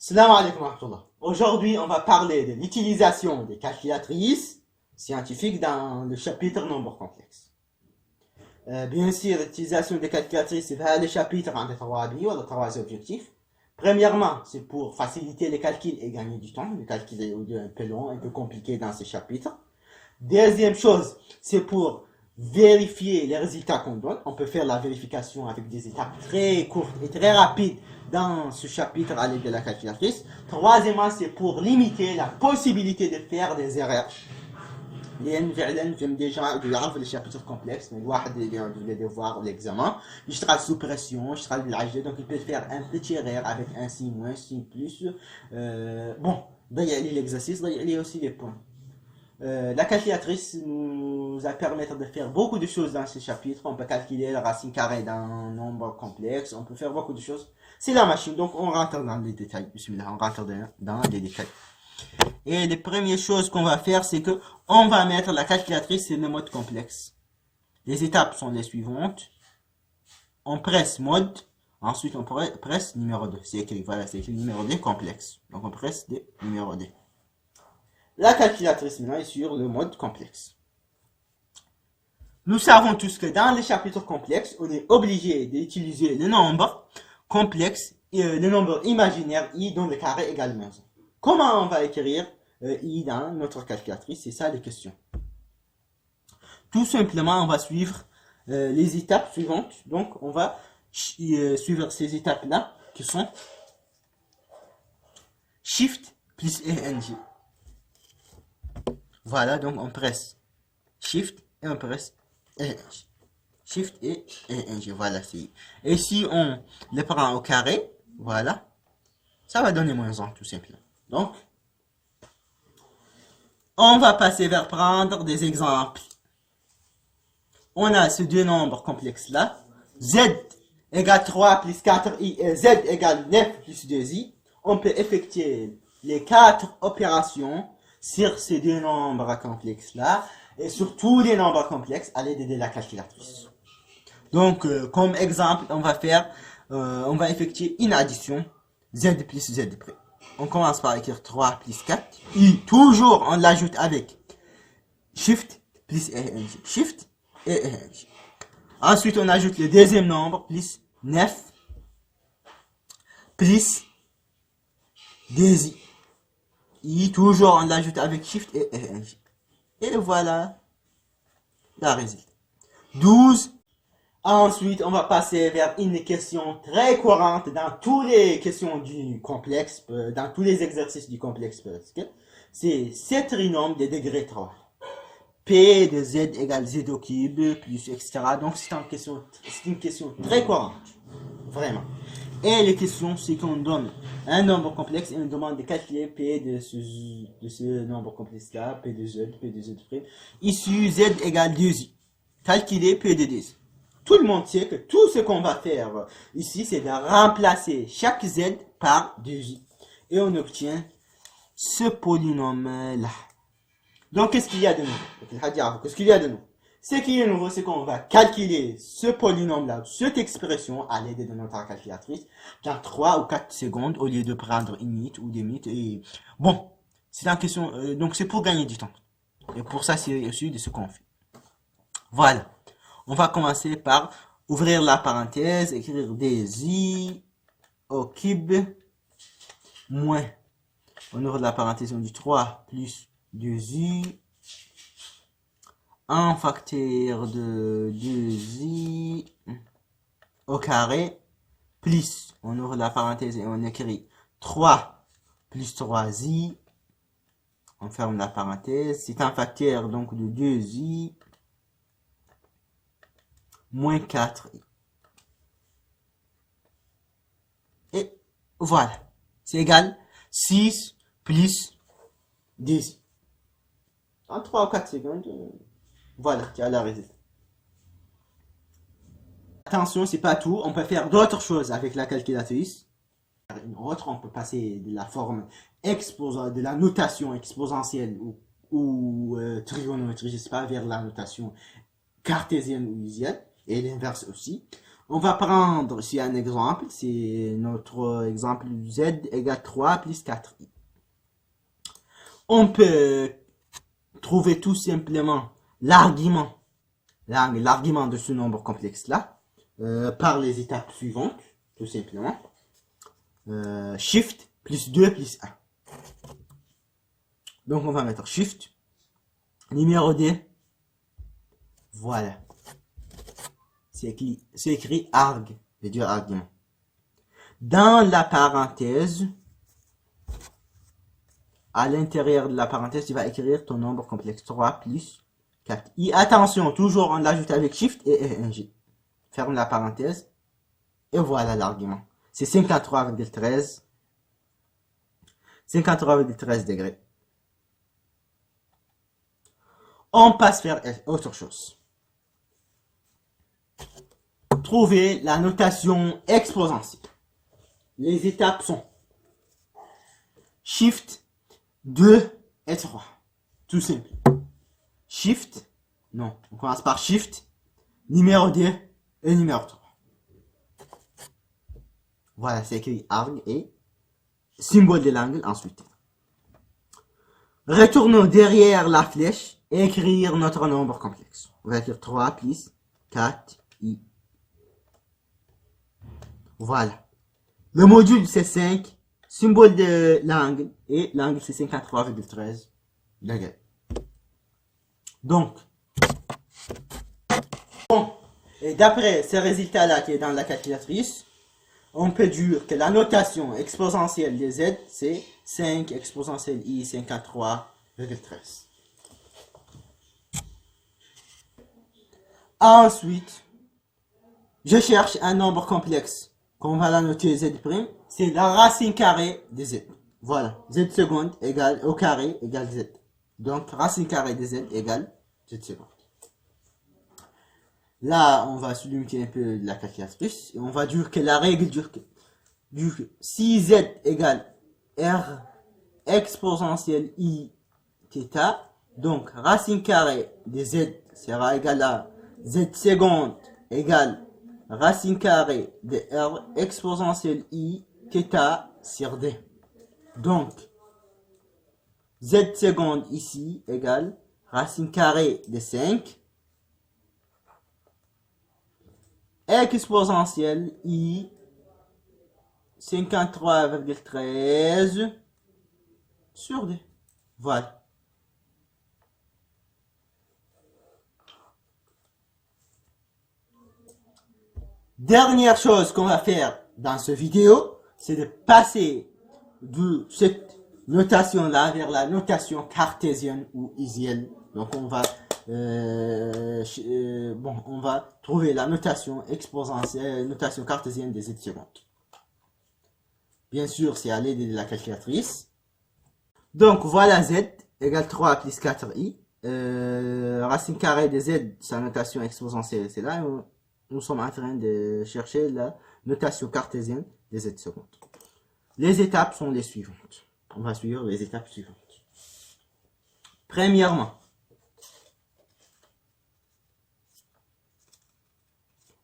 Salam alaikum wa rahmatullah. Aujourd'hui, on va parler de l'utilisation des calculatrices scientifiques dans le chapitre nombre complexe. Bien sûr, l'utilisation des calculatrices, c'est le chapitre en trois buts, ou trois objectifs. Premièrement, c'est pour faciliter les calculs et gagner du temps. Le calcul est un peu long, un peu compliqué dans ce chapitre. Deuxième chose, c'est pour vérifier les résultats qu'on donne. On peut faire la vérification avec des étapes très courtes et très rapides dans ce chapitre à l'aide de la calculatrice. Troisièmement, c'est pour limiter la possibilité de faire des erreurs. لان فعلا فهم ديجا يعرف الشابتر كومبلكس من الواحد اللي عنده لي ديفوار ولا اكزامان يشتغل سو بريسيون يشتغل بالعجله دونك يبي فير ان بيتي ايرور افيك ان سي موان سي بلس بون ضيع لي ليكزارسيس ضيع لي aussi les points. La calculatrice nous va permettre de faire beaucoup de choses dans ce chapitre. On peut calculer la racine carrée d'un nombre complexe. On peut faire beaucoup de choses. C'est la machine. Donc, on rentre dans les détails. Bismillah, on rentre dans les détails. Et les premières choses qu'on va faire, c'est que on va mettre la calculatrice sur le mode complexe. Les étapes sont les suivantes. On presse mode. Ensuite, on presse numéro 2. C'est écrit, voilà, c'est écrit numéro 2 complexe. Donc, on presse le numéro 2. La calculatrice maintenant est sur le mode complexe. Nous savons tous que dans les chapitres complexes, on est obligé d'utiliser le nombre complexe et le nombre imaginaire i dont le carré égale moins 1. Comment on va écrire i dans notre calculatrice? C'est ça les questions. Tout simplement, on va suivre les étapes suivantes. Donc, on va suivre ces étapes-là qui sont Shift plus ENG. Voilà, donc on presse Shift et on presse ENG. Shift et ENG, voilà. Et si on le prend au carré, voilà, ça va donner moins 1 tout simplement. Donc, on va passer vers prendre des exemples. On a ces deux nombres complexes-là. Z égale 3 plus 4i et Z égale 9 plus 2i. On peut effectuer les 4 opérations sur ces deux nombres complexes-là et sur tous les nombres complexes à l'aide de la calculatrice. Donc, comme exemple, on va effectuer une addition Z plus Z près. On commence par écrire 3 plus 4. Et toujours, on l'ajoute avec Shift plus ENG. Shift et ENG. Ensuite, on ajoute le deuxième nombre plus 9 plus 2i. Et toujours, on l'ajoute avec Shift et ENG. Et voilà la résultat. 12. Ensuite, on va passer vers une question très courante dans toutes les questions du complexe, dans tous les exercices du complexe. C'est 7 trinômes de degré 3. P de Z égale Z au cube, plus etc. Donc, c'est une question très courante. Vraiment. Et les questions, c'est qu'on donne un nombre complexe et on demande de calculer P de ce nombre complexe-là, P de Z prime. Ici, Z égale 2i. Calculer P de 2i. Tout le monde sait que tout ce qu'on va faire ici, c'est de remplacer chaque Z par 2i. Et on obtient ce polynôme-là. Donc, qu'est-ce qu'il y a de nouveau? Qu'est-ce qu'il y a de nouveau? Ce qui est nouveau, c'est qu'on va calculer ce polynôme-là, cette expression à l'aide de notre calculatrice dans 3 ou 4 secondes au lieu de prendre une minute ou 2 minutes. Et bon, c'est en question, donc c'est pour gagner du temps. Et pour ça, c'est aussi de ce qu'on fait. Voilà. On va commencer par ouvrir la parenthèse, écrire des i au cube moins. On ouvre la parenthèse, on dit 3 plus 2i. Un facteur de 2i au carré plus, on ouvre la parenthèse et on écrit 3 plus 3i. On ferme la parenthèse. C'est un facteur donc de 2i moins 4i. Et voilà. C'est égal 6 plus 10. En 3 ou 4 secondes, voilà, tu as la résultat. Attention, c'est pas tout. On peut faire d'autres choses avec la calculatrice. Une autre, on peut passer de la forme de la notation exponentielle ou trigonométrie, je sais pas, vers la notation cartésienne ou lisienne. Et l'inverse aussi. On va prendre ici un exemple, c'est notre exemple z égale 3 plus 4i. On peut trouver tout simplement l'argument de ce nombre complexe-là par les étapes suivantes, tout simplement. Shift plus 2 plus 1. Donc on va mettre Shift, numéro D, voilà. C'est écrit arg, veut dire argument. Dans la parenthèse, à l'intérieur de la parenthèse, tu vas écrire ton nombre complexe 3 plus 4. Et attention, toujours on l'ajoute avec Shift et ing. Ferme la parenthèse. Et voilà l'argument. C'est 53,13. 53,13 degrés. On passe vers autre chose. Trouver la notation exponentielle. Les étapes sont Shift, 2 et 3. Tout simple. Shift, non, on commence par Shift, numéro 2 et numéro 3. Voilà, c'est écrit arg et symbole de l'angle ensuite. Retournons derrière la flèche et écrire notre nombre complexe. On va écrire 3 plus 4i. Voilà. Le module c'est 5, symbole de l'angle, et l'angle c'est 53,13 degrés. Donc, bon, et d'après ces résultats-là qui est dans la calculatrice, on peut dire que la notation exponentielle de z, c'est 5 exponentielle i 53,13. Ensuite, je cherche un nombre complexe qu'on va la noter z', c'est la racine carrée de z. Voilà, z seconde égale au carré égale z. Donc, racine carrée de z égale z seconde. Là, on va se limiter un peu la calculatrice et on va dire que la règle dure que si z égale r exponentielle i θ, donc racine carrée de z sera égal à z seconde égale racine carrée de r exponentielle i θ sur d. Donc, z seconde ici égale racine carrée de 5 exponentielle i 53,13 sur d. Voilà. Dernière chose qu'on va faire dans ce vidéo, c'est de passer de cette notation-là vers la notation cartésienne ou isienne. Donc on va on va trouver la notation exponentielle, notation cartésienne des z secondes. Bien sûr, c'est à l'aide de la calculatrice. Donc voilà z égale 3 plus 4i. Racine carrée de z, sa notation exponentielle, c'est là. Nous sommes en train de chercher la notation cartésienne des z secondes. Les étapes sont les suivantes. On va suivre les étapes suivantes. Premièrement,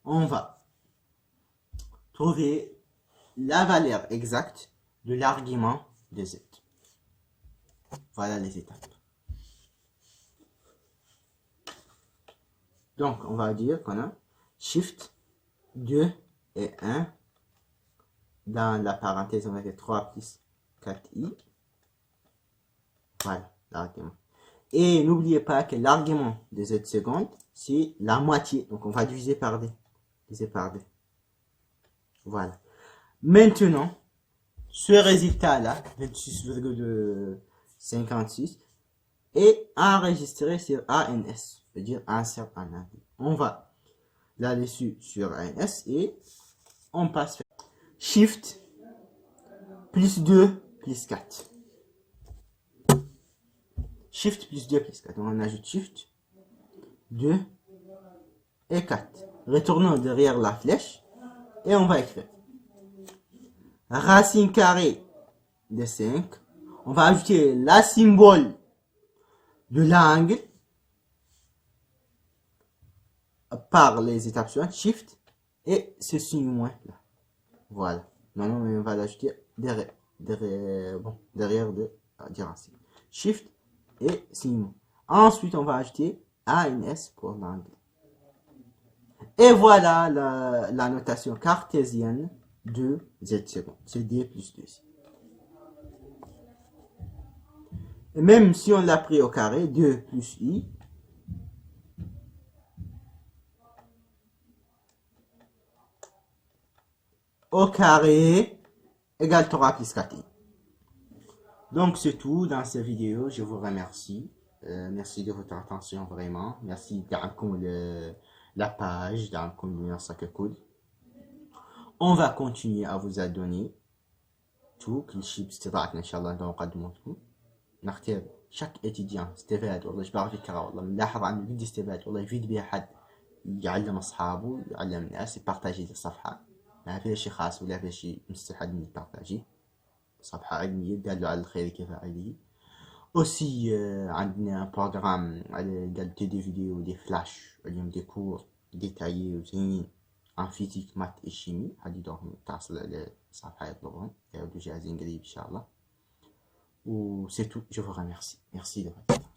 on va trouver la valeur exacte de l'argument de z. Voilà les étapes. Donc, on va dire qu'on a Shift 2 et 1. Dans la parenthèse, on va faire 3 plus 4i. Voilà l'argument. Et n'oubliez pas que l'argument de z seconde, c'est la moitié. Donc, on va diviser par d. Diviser par d. Voilà. Maintenant, ce résultat-là, 26,56, est enregistré sur ANS. veut dire insert en angle. On va là-dessus sur ANS et on passe Shift plus 2 plus 4. Shift plus 2 plus 4. Donc on ajoute Shift 2 et 4. Retournons derrière la flèche et on va écrire racine carrée de 5. On va ajouter la symbole de l'angle par les étapes suivantes. Shift et ce signe moins là. Voilà. Maintenant, on va l'ajouter derrière de dire ainsi. Shift et signe moins. Ensuite, on va ajouter ANS pour l'angle. Et voilà la notation cartésienne de Z second. C'est D plus 2. Et même si on l'a pris au carré, 2 plus I au carré égale 3 plus 4i. Donc c'est tout dans cette vidéo. Je vous remercie. Merci de votre attention vraiment. Merci de la page, on va continuer à vous donner tout كل شيء باستطاعتنا ان شاء الله نقدمه لكم. نختار شاك اتيديان استفاد والله جبار فكره والله نلاحظ عنه جد استفاد والله يفيد بها حد يعلم اصحابه يعلم الناس يبارتاجي الصفحه ما فيها شيء خاص ولا فيها شيء مستحد من يبارتاجي صفحه علميه داله على الخير كفاعله. aussi عندنا بروغرام على قالت دي فيديو دي فلاش اليوم دي كور ديتايي وزين en physique, maths et chimie. هذه دوهم تعصل على صفحة يطلبهم يعودوا جاهزين قريب إن شاء الله. و c'est tout. Je vous remercie. Merci de votre attention.